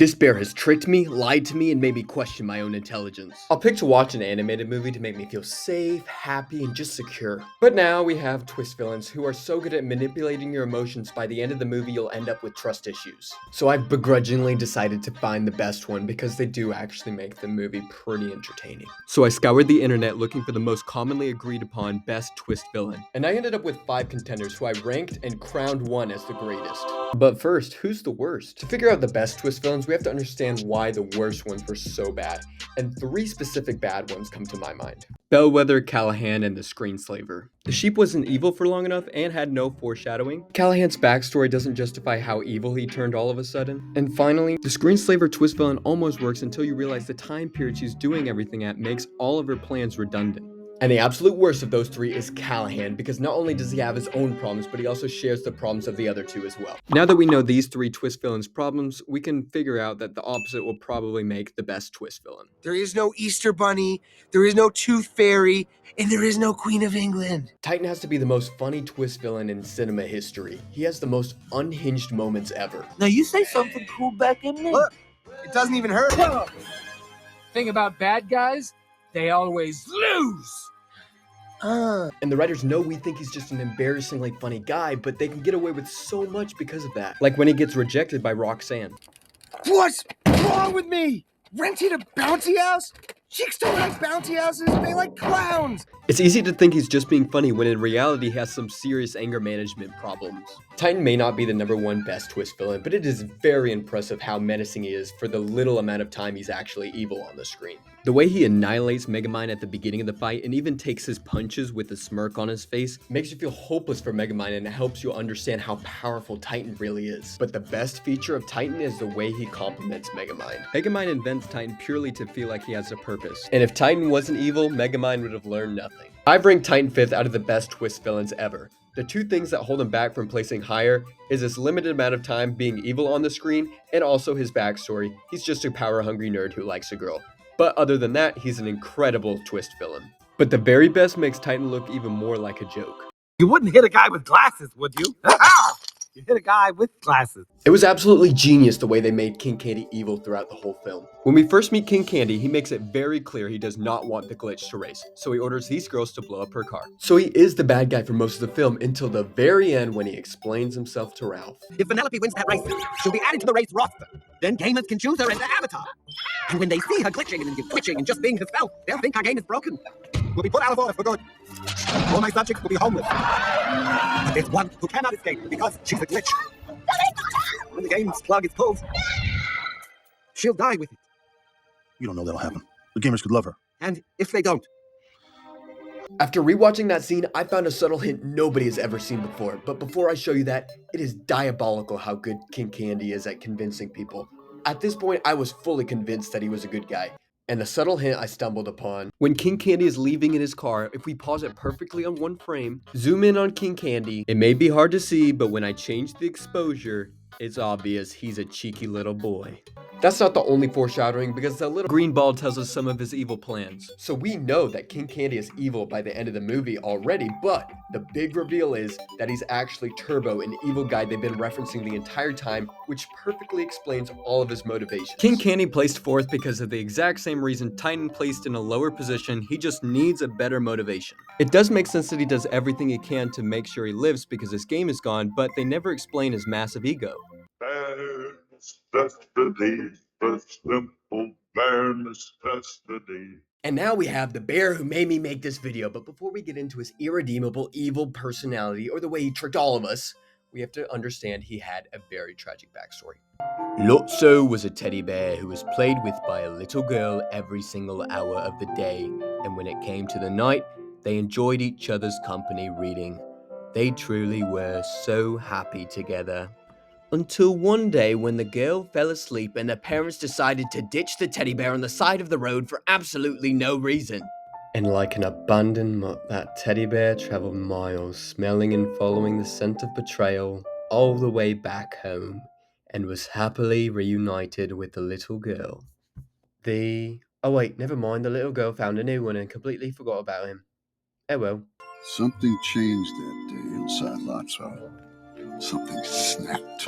This bear has tricked me, lied to me, and made me question my own intelligence. I'll pick to watch an animated movie to make me feel safe, happy, and just secure. But now we have twist villains who are so good at manipulating your emotions by the end of the movie you'll end up with trust issues. So I've begrudgingly decided to find the best one because they do actually make the movie pretty entertaining. So I scoured the internet looking for the most commonly agreed upon best twist villain, and I ended up with 5 contenders who I ranked and crowned one as the greatest. But first, who's the worst? To figure out the best twist villains, we have to understand why the worst ones were so bad, and 3 specific bad ones come to my mind. Bellwether, Callahan, and the Screenslaver. The sheep wasn't evil for long enough and had no foreshadowing. Callahan's backstory doesn't justify how evil he turned all of a sudden. And finally, the Screenslaver twist villain almost works until you realize the time period she's doing everything at makes all of her plans redundant. And the absolute worst of those 3 is Callahan, because not only does he have his own problems, but he also shares the problems of the other 2 as well. Now that we know these 3 twist villains' problems, we can figure out that the opposite will probably make the best twist villain. There is no Easter Bunny, there is no Tooth Fairy, and there is no Queen of England. Titan has to be the most funny twist villain in cinema history. He has the most unhinged moments ever. Now you say something cool back in there. Look, it doesn't even hurt. Thing about bad guys, they always lose. And the writers know we think he's just an embarrassingly funny guy, but they can get away with so much because of that. Like when he gets rejected by Roxanne. What's wrong with me? Renting a bounty house? Chicks don't like bounty houses, they like clowns. It's easy to think he's just being funny when in reality he has some serious anger management problems. Titan may not be the #1 best twist villain, but it is very impressive how menacing he is for the little amount of time he's actually evil on the screen. The way he annihilates Megamind at the beginning of the fight and even takes his punches with a smirk on his face makes you feel hopeless for Megamind, and it helps you understand how powerful Titan really is. But the best feature of Titan is the way he compliments Megamind. Megamind invents Titan purely to feel like he has a purpose. And if Titan wasn't evil, Megamind would have learned nothing. I've ranked Titan 5th out of the best twist villains ever. The 2 things that hold him back from placing higher is his limited amount of time being evil on the screen and also his backstory. He's just a power-hungry nerd who likes a girl. But other than that, he's an incredible twist villain. But the very best makes Titan look even more like a joke. You wouldn't hit a guy with glasses, would you? You hit a guy with glasses. It was absolutely genius the way they made King Candy evil throughout the whole film. When we first meet King Candy, he makes it very clear he does not want the glitch to race, so he orders these girls to blow up her car. So he is the bad guy for most of the film until the very end when he explains himself to Ralph. If Penelope wins that race, she'll be added to the race roster. Then gamers can choose her as their avatar. And when they see her glitching and twitching and just being herself, they'll think our game is broken. We'll be put out of order for good. All my subjects will be homeless. But there's one who cannot escape because she's a glitch. When the game's plug is pulled, she'll die with it. You don't know that'll happen. The gamers could love her. And if they don't, After rewatching that scene, I found a subtle hint nobody has ever seen before, but before I show you that, it is diabolical how good King Candy is at convincing people. At this point, I was fully convinced that he was a good guy. And the subtle hint I stumbled upon. When King Candy is leaving in his car, if we pause it perfectly on one frame, zoom in on King Candy, it may be hard to see, but when I change the exposure, it's obvious he's a cheeky little boy. That's not the only foreshadowing, because the little green ball tells us some of his evil plans. So we know that King Candy is evil by the end of the movie already, but the big reveal is that he's actually Turbo, an evil guy they've been referencing the entire time, which perfectly explains all of his motivations. King Candy placed 4th because of the exact same reason Titan placed in a lower position. He just needs a better motivation. It does make sense that he does everything he can to make sure he lives because his game is gone, but they never explain his massive ego. And now we have the bear who made me make this video, but before we get into his irredeemable evil personality or the way he tricked all of us, we have to understand he had a very tragic backstory. Lotso was a teddy bear who was played with by a little girl every single hour of the day, and when it came to the night, they enjoyed each other's company reading. They truly were so happy together. Until one day when the girl fell asleep and the parents decided to ditch the teddy bear on the side of the road for absolutely no reason. And like an abandoned mutt, that teddy bear traveled miles, smelling and following the scent of betrayal all the way back home, and was happily reunited with the little girl. Oh wait, never mind, the little girl found a new one and completely forgot about him. Oh well. Something changed that day inside Lotso. Something snapped.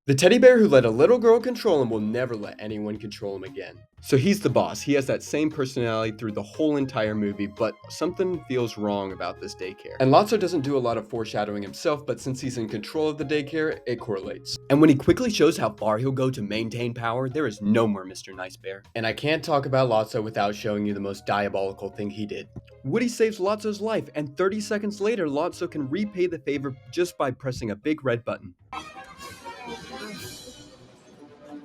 The teddy bear who let a little girl control him will never let anyone control him again. So he's the boss. He has that same personality through the whole entire movie, but something feels wrong about this daycare. And Lotso doesn't do a lot of foreshadowing himself, but since he's in control of the daycare, it correlates. And when he quickly shows how far he'll go to maintain power, there is no more Mr. Nice Bear. And I can't talk about Lotso without showing you the most diabolical thing he did. Woody saves Lotso's life, and 30 seconds later, Lotso can repay the favor just by pressing a big red button.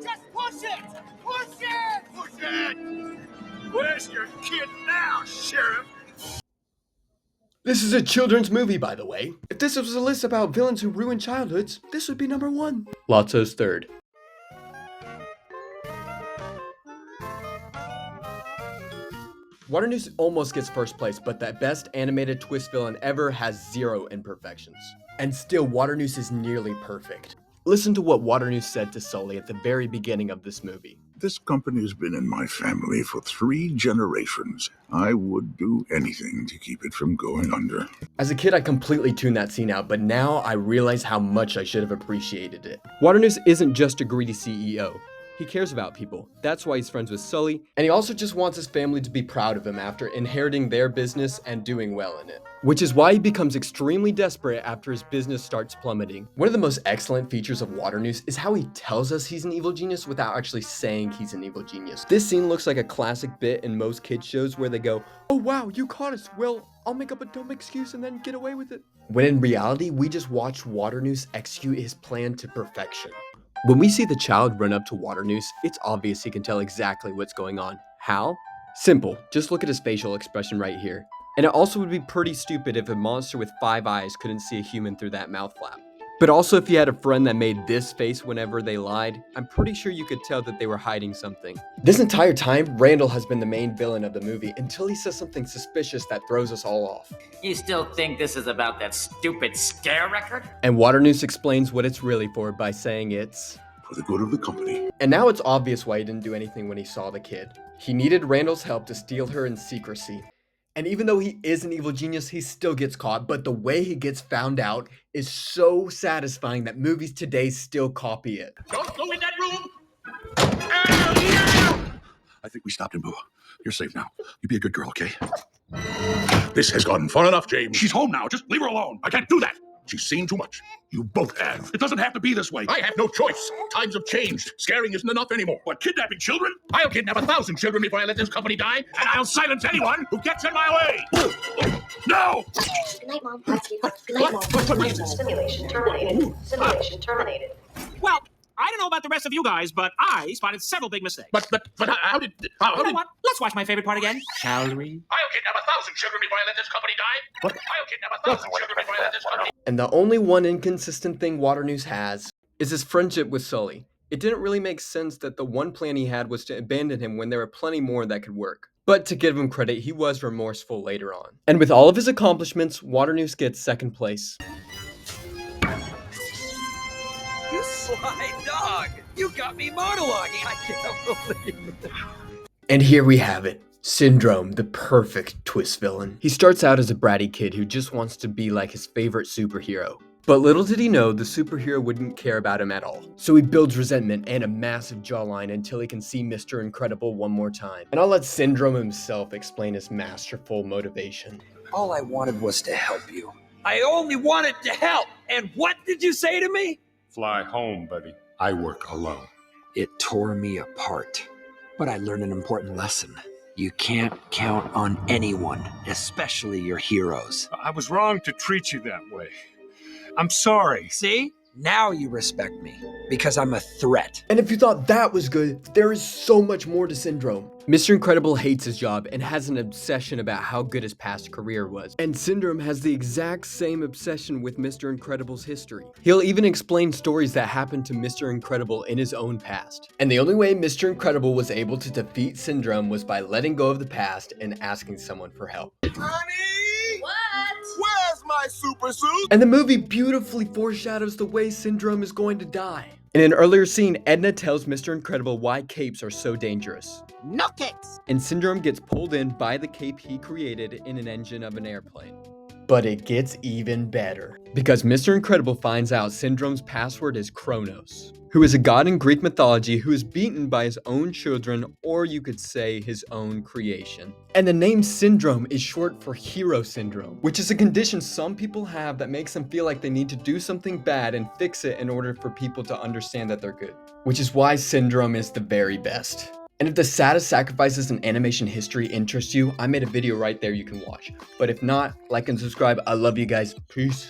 Just push it! Push it! Push it! Where's your kid now, Sheriff? This is a children's movie, by the way. If this was a list about villains who ruin childhoods, this would be number 1. Lotso's third. Waternoose almost gets first place, but that best animated twist villain ever has 0 imperfections. And still, Waternoose is nearly perfect. Listen to what Waternoose said to Sully at the very beginning of this movie. This company has been in my family for 3 generations. I would do anything to keep it from going under. As a kid, I completely tuned that scene out, but now I realize how much I should have appreciated it. Waternoose isn't just a greedy CEO. He cares about people. That's why he's friends with Sully, and he also just wants his family to be proud of him after inheriting their business and doing well in it. Which is why he becomes extremely desperate after his business starts plummeting. One of the most excellent features of Waternoose is how he tells us he's an evil genius without actually saying he's an evil genius. This scene looks like a classic bit in most kids shows where they go, "Oh wow, you caught us. Well, I'll make up a dumb excuse and then get away with it." When in reality, we just watched Waternoose execute his plan to perfection. When we see the child run up to Waternoose, it's obvious he can tell exactly what's going on. How? Simple, just look at his facial expression right here. And it also would be pretty stupid if a monster with 5 eyes couldn't see a human through that mouth flap. But also if you had a friend that made this face whenever they lied, I'm pretty sure you could tell that they were hiding something. This entire time, Randall has been the main villain of the movie until he says something suspicious that throws us all off. You still think this is about that stupid scare record? And Waternoose explains what it's really for by saying it's For the good of the company. And now it's obvious why he didn't do anything when he saw the kid. He needed Randall's help to steal her in secrecy. And even though he is an evil genius, he still gets caught, but the way he gets found out is so satisfying that movies today still copy it. Don't go in that room! I think we stopped him, Boo. You're safe now. You be a good girl, okay? This has gone far enough, James. She's home now. Just leave her alone. I can't do that. She's seen too much. You both have. It doesn't have to be this way. I have no choice. Times have changed. Scaring isn't enough anymore. What, kidnapping children? I'll kidnap 1,000 children before I let this company die, and I'll silence anyone who gets in my way. No! Good night, Mom. Good night, Mom. Simulation terminated. Simulation terminated. Well, I don't know about the rest of you guys, but I spotted several big mistakes. But how did... You know what? Let's watch my favorite part again, shall we? I'll kidnap 1,000 children before I let this company die. What? I'll kidnap 1,000 children before I let this company... And the only one inconsistent thing Waternoose has is his friendship with Sully. It didn't really make sense that the one plan he had was to abandon him when there were plenty more that could work. But to give him credit, he was remorseful later on. And with all of his accomplishments, Waternoose gets second place. You sly dog! You got me monologuing! I can't believe it. And here we have it. Syndrome, the perfect twist villain. He starts out as a bratty kid who just wants to be like his favorite superhero. But little did he know, the superhero wouldn't care about him at all. So he builds resentment and a massive jawline until he can see Mr. Incredible one more time. And I'll let Syndrome himself explain his masterful motivation. All I wanted was to help you. I only wanted to help! And what did you say to me? Fly home, buddy. I work alone. It tore me apart. But I learned an important lesson. You can't count on anyone, especially your heroes. I was wrong to treat you that way. I'm sorry. See? Now you respect me, because I'm a threat. And if you thought that was good, there is so much more to Syndrome. Mr. Incredible hates his job and has an obsession about how good his past career was. And Syndrome has the exact same obsession with Mr. Incredible's history. He'll even explain stories that happened to Mr. Incredible in his own past. And the only way Mr. Incredible was able to defeat Syndrome was by letting go of the past and asking someone for help. Honey! What? Where's my super suit? And the movie beautifully foreshadows the way Syndrome is going to die. In an earlier scene, Edna tells Mr. Incredible why capes are so dangerous. No capes! And Syndrome gets pulled in by the cape he created in an engine of an airplane. But it gets even better. Because Mr. Incredible finds out Syndrome's password is Kronos, who is a god in Greek mythology who is beaten by his own children, or you could say his own creation. And the name Syndrome is short for hero syndrome, which is a condition some people have that makes them feel like they need to do something bad and fix it in order for people to understand that they're good. Which is why Syndrome is the very best. And if the saddest sacrifices in animation history interest you, I made a video right there you can watch. But if not, like and subscribe. I love you guys. Peace.